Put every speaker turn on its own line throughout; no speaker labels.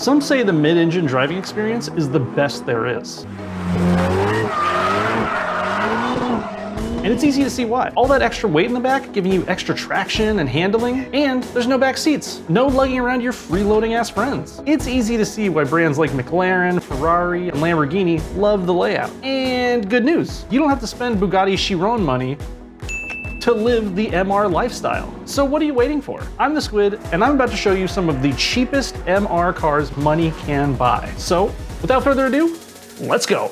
Some say the mid-engine driving experience is the best there is. And it's easy to see why. All that extra weight in the back giving you extra traction and handling, and there's no back seats. No lugging around your freeloading ass friends. It's easy to see why brands like McLaren, Ferrari, and Lamborghini love the layout. And good news, you don't have to spend Bugatti Chiron money to live the MR lifestyle. So what are you waiting for? I'm the Squid, and I'm about to show you some of the cheapest MR cars money can buy. So without further ado, let's go.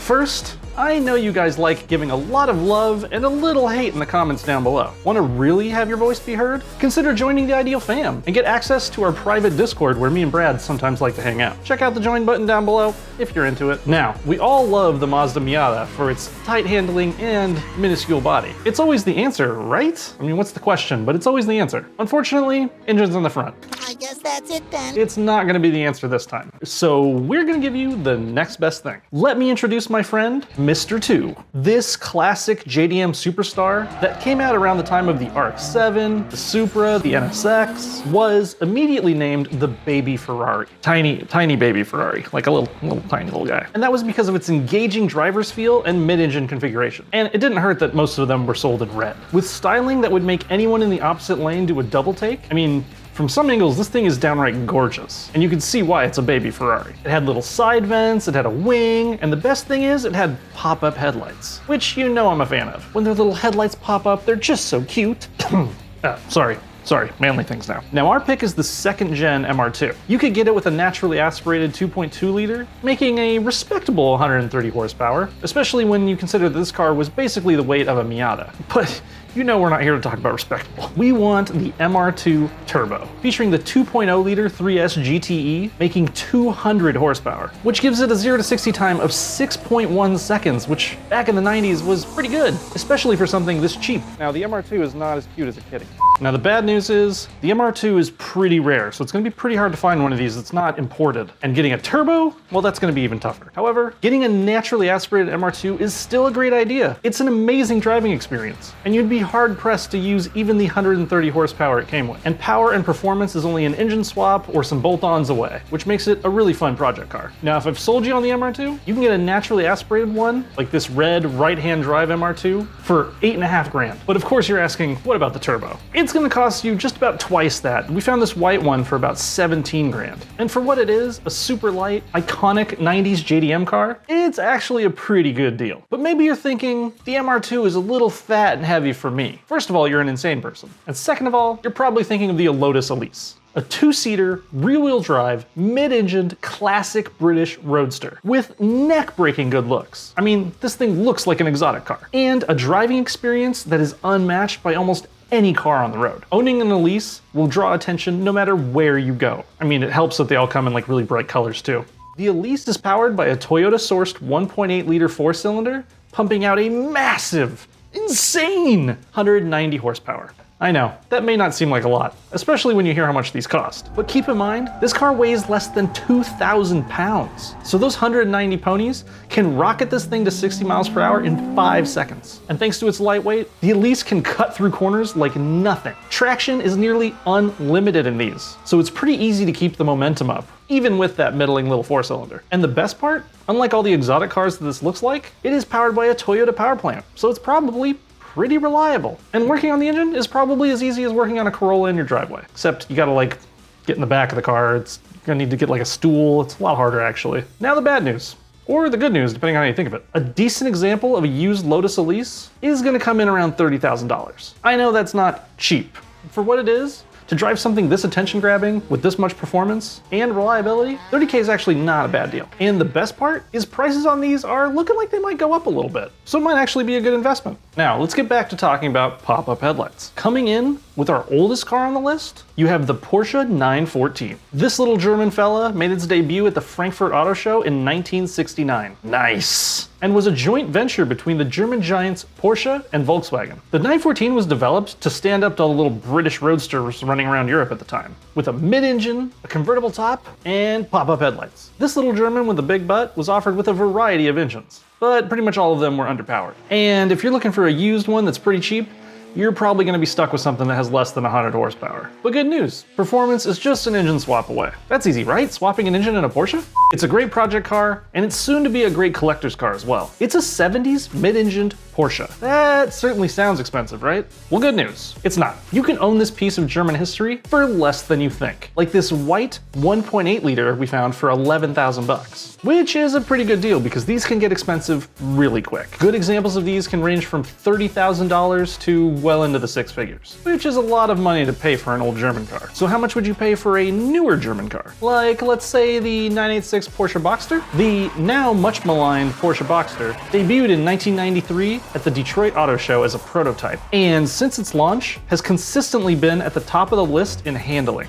First, I know you guys like giving a lot of love and a little hate in the comments down below. Want to really have your voice be heard? Consider joining the Ideal Fam and get access to our private Discord where me and Brad sometimes like to hang out. Check out the join button down below if you're into it. Now, we all love the Mazda Miata for its tight handling and minuscule body. It's always the answer, right? I mean, what's the question? But it's always the answer. Unfortunately, engine's on the front.
I guess that's it then.
It's not gonna be the answer this time. So we're gonna give you the next best thing. Let me introduce my friend, Mr. 2. This classic JDM superstar that came out around the time of the RX-7, the Supra, the NSX, was immediately named the baby Ferrari. Tiny baby Ferrari, like a little tiny little guy. And that was because of its engaging driver's feel and mid-engine configuration. And it didn't hurt that most of them were sold in red. With styling that would make anyone in the opposite lane do a double take, I mean, from some angles, this thing is downright gorgeous, and you can see why it's a baby Ferrari. It had little side vents, it had a wing, and the best thing is it had pop-up headlights, which you know I'm a fan of. When their little headlights pop up, they're just so cute. Sorry, manly things now. Now our pick is the second gen MR2. You could get it with a naturally aspirated 2.2 liter, making a respectable 130 horsepower, especially when you consider that this car was basically the weight of a Miata. But you know we're not here to talk about respectable. We want the MR2 Turbo, featuring the 2.0 liter 3S GTE, making 200 horsepower, which gives it a 0 to 60 time of 6.1 seconds, which back in the 90s was pretty good, especially for something this cheap. Now the MR2 is not as cute as a kitty. Now the bad news is, the MR2 is pretty rare, so it's gonna be pretty hard to find one of these that's not imported. And getting a turbo, well, that's gonna be even tougher. However, getting a naturally aspirated MR2 is still a great idea. It's an amazing driving experience, and you'd be hard pressed to use even the 130 horsepower it came with. And power and performance is only an engine swap or some bolt-ons away, which makes it a really fun project car. Now, if I've sold you on the MR2, you can get a naturally aspirated one, like this red right-hand drive MR2, for 8.5 grand. But of course you're asking, what about the turbo? It's gonna cost you just about twice that. We found this white one for about 17 grand. And for what it is, a super light, iconic 90s JDM car, it's actually a pretty good deal. But maybe you're thinking, the MR2 is a little fat and heavy for me. First of all, you're an insane person. And second of all, you're probably thinking of the Lotus Elise. A two-seater, rear-wheel drive, mid-engined, classic British roadster with neck-breaking good looks. I mean, this thing looks like an exotic car. And a driving experience that is unmatched by almost any car on the road. Owning an Elise will draw attention no matter where you go. I mean, it helps that they all come in like really bright colors too. The Elise is powered by a Toyota-sourced 1.8 liter four-cylinder, pumping out a massive, insane 190 horsepower. I know, that may not seem like a lot, especially when you hear how much these cost. But keep in mind, this car weighs less than 2,000 pounds. So those 190 ponies can rocket this thing to 60 miles per hour in 5 seconds. And thanks to its lightweight, the Elise can cut through corners like nothing. Traction is nearly unlimited in these, so it's pretty easy to keep the momentum up, even with that middling little four-cylinder. And the best part, unlike all the exotic cars that this looks like, it is powered by a Toyota power plant, so it's probably pretty reliable. And working on the engine is probably as easy as working on a Corolla in your driveway. Except you gotta like get in the back of the car. It's gonna need to get like a stool. It's a lot harder actually. Now the bad news. Or the good news, depending on how you think of it. A decent example of a used Lotus Elise is gonna come in around $30,000. I know that's not cheap. For what it is, to drive something this attention-grabbing with this much performance and reliability, $30K is actually not a bad deal. And the best part is prices on these are looking like they might go up a little bit. So it might actually be a good investment. Now, let's get back to talking about pop-up headlights. Coming in with our oldest car on the list, you have the Porsche 914. This little German fella made its debut at the Frankfurt Auto Show in 1969. Nice. and was a joint venture between the German giants Porsche and Volkswagen. The 914 was developed to stand up to all the little British roadsters running around Europe at the time, with a mid-engine, a convertible top, and pop-up headlights. This little German with a big butt was offered with a variety of engines, but pretty much all of them were underpowered. And if you're looking for a used one that's pretty cheap, you're probably going to be stuck with something that has less than 100 horsepower. But good news, performance is just an engine swap away. That's easy, right? Swapping an engine in a Porsche? It's a great project car, and it's soon to be a great collector's car as well. It's a 70s mid-engined Porsche. That certainly sounds expensive, right? Well, good news, it's not. You can own this piece of German history for less than you think. Like this white 1.8 liter we found for 11,000 bucks, which is a pretty good deal because these can get expensive really quick. Good examples of these can range from $30,000 to well into the six figures, which is a lot of money to pay for an old German car. So how much would you pay for a newer German car? Like, let's say the 986 Porsche Boxster? The now much maligned Porsche Boxster debuted in 1993 at the Detroit Auto Show as a prototype, and since its launch has consistently been at the top of the list in handling.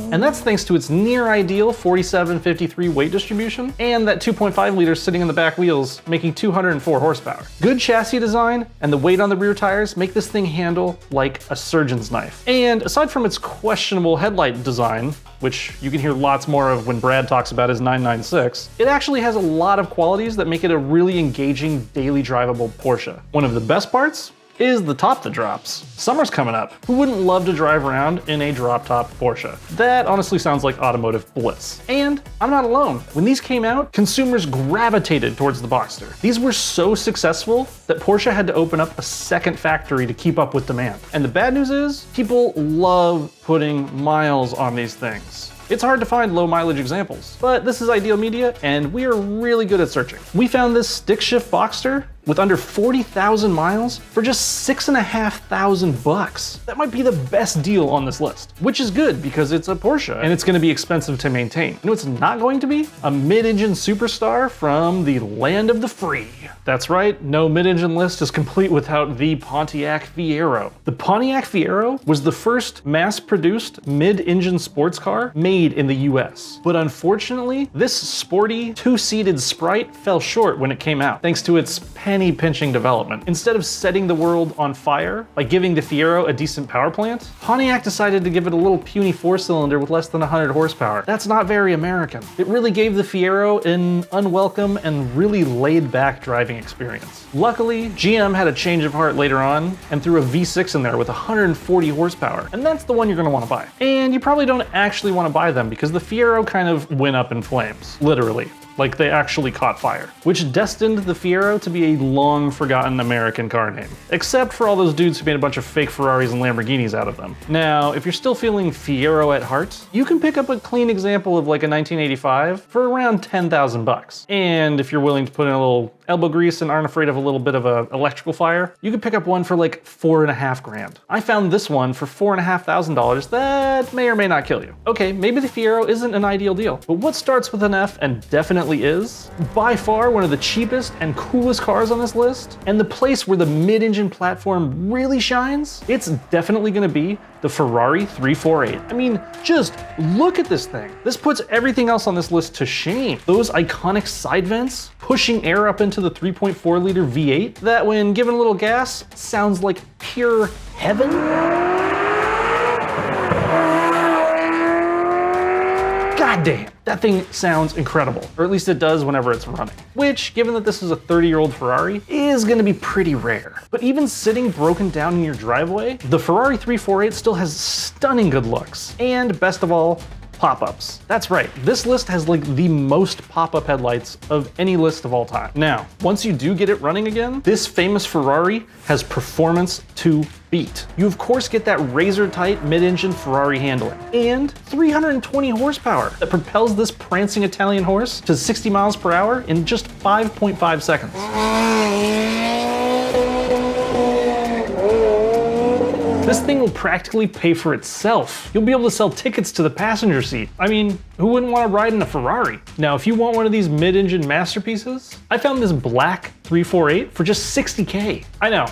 And that's thanks to its near ideal 47-53 weight distribution and that 2.5 liter sitting in the back wheels making 204 horsepower. Good chassis design and the weight on the rear tires make this thing handle like a surgeon's knife. And aside from its questionable headlight design, which you can hear lots more of when Brad talks about his 996, it actually has a lot of qualities that make it a really engaging, daily drivable Porsche. One of the best parts is the top that drops. Summer's coming up. Who wouldn't love to drive around in a drop-top Porsche? That honestly sounds like automotive bliss. And I'm not alone. When these came out, consumers gravitated towards the Boxster. These were so successful that Porsche had to open up a second factory to keep up with demand. And the bad news is, people love putting miles on these things. It's hard to find low mileage examples, but this is Ideal Media and we are really good at searching. We found this stick shift Boxster with under 40,000 miles for just 6,500 bucks. That might be the best deal on this list, which is good because it's a Porsche and it's gonna be expensive to maintain. You know what's not going to be? A mid-engine superstar from the land of the free. That's right, no mid-engine list is complete without the Pontiac Fiero. The Pontiac Fiero was the first mass-produced mid-engine sports car made in the US. But unfortunately, this sporty, two-seated Sprite fell short when it came out, thanks to its penny-pinching development. Instead of setting the world on fire by giving the Fiero a decent power plant, Pontiac decided to give it a little puny four-cylinder with less than 100 horsepower. That's not very American. It really gave the Fiero an unwelcome and really laid-back driving experience. Luckily, GM had a change of heart later on and threw a V6 in there with 140 horsepower, and that's the one you're going to want to buy. And you probably don't actually want to buy them because the Fiero kind of went up in flames, literally. Like they actually caught fire, which destined the Fiero to be a long forgotten American car name, except for all those dudes who made a bunch of fake Ferraris and Lamborghinis out of them. Now, if you're still feeling Fiero at heart, you can pick up a clean example of like a 1985 for around 10,000 bucks. And if you're willing to put in a little elbow grease and aren't afraid of a little bit of a electrical fire, you can pick up one for like 4.5 grand. I found this one for $4,500 that may or may not kill you. Okay, maybe the Fiero isn't an ideal deal, but what starts with an F and definitely is by far one of the cheapest and coolest cars on this list, and the place where the mid-engine platform really shines, it's definitely gonna be the Ferrari 348. I mean, just look at this thing. This puts everything else on this list to shame. Those iconic side vents pushing air up into the 3.4 liter V8 that when given a little gas sounds like pure heaven. God damn, that thing sounds incredible, or at least it does whenever it's running. Which, given that this is a 30-year-old Ferrari, is gonna be pretty rare. But even sitting broken down in your driveway, the Ferrari 348 still has stunning good looks. And best of all, pop-ups. That's right, this list has like the most pop-up headlights of any list of all time. Now, once you do get it running again, this famous Ferrari has performance to beat. You of course get that razor-tight mid-engine Ferrari handling and 320 horsepower that propels this prancing Italian horse to 60 miles per hour in just 5.5 seconds. This thing will practically pay for itself. You'll be able to sell tickets to the passenger seat. I mean, who wouldn't want to ride in a Ferrari? Now, if you want one of these mid-engine masterpieces, I found this black 348 for just $60K. I know,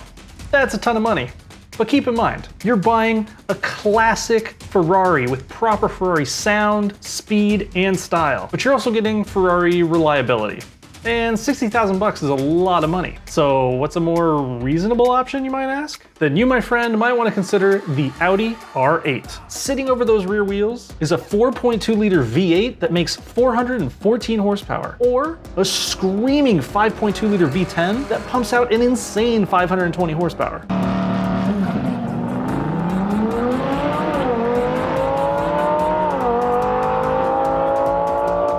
that's a ton of money. But keep in mind, you're buying a classic Ferrari with proper Ferrari sound, speed, and style. But you're also getting Ferrari reliability. And 60,000 bucks is a lot of money. So what's a more reasonable option, you might ask? Then you, my friend, might want to consider the Audi R8. Sitting over those rear wheels is a 4.2 liter V8 that makes 414 horsepower, or a screaming 5.2 liter V10 that pumps out an insane 520 horsepower.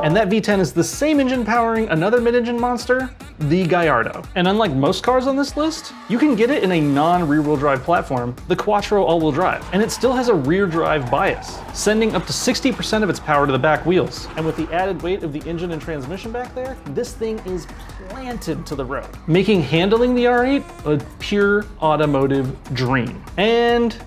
And that V10 is the same engine powering another mid-engine monster, the Gallardo. And unlike most cars on this list, you can get it in a non-rear-wheel drive platform, the Quattro all-wheel drive. And it still has a rear drive bias, sending up to 60% of its power to the back wheels. And with the added weight of the engine and transmission back there, this thing is planted to the road, making handling the R8 a pure automotive dream. And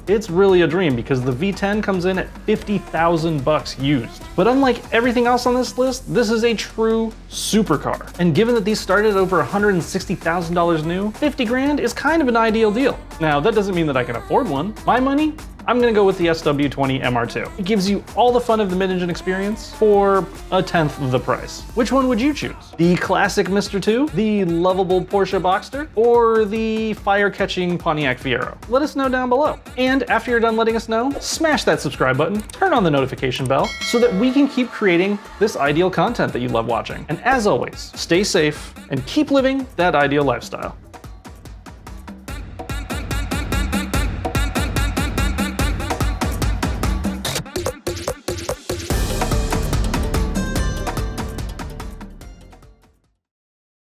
it's really a dream because the V10 comes in at 50,000 bucks used. But unlike everything else on this list, this is a true supercar. And given that these started at over $160,000 new, 50 grand is kind of an ideal deal. Now, that doesn't mean that I can afford one. My money, I'm gonna go with the SW20 MR2. It gives you all the fun of the mid-engine experience for a tenth of the price. Which one would you choose? The classic Mr. 2, the lovable Porsche Boxster, or the fire-catching Pontiac Fiero? Let us know down below. And after you're done letting us know, smash that subscribe button, turn on the notification bell, so that we can keep creating this ideal content that you love watching. And as always, stay safe and keep living that ideal lifestyle.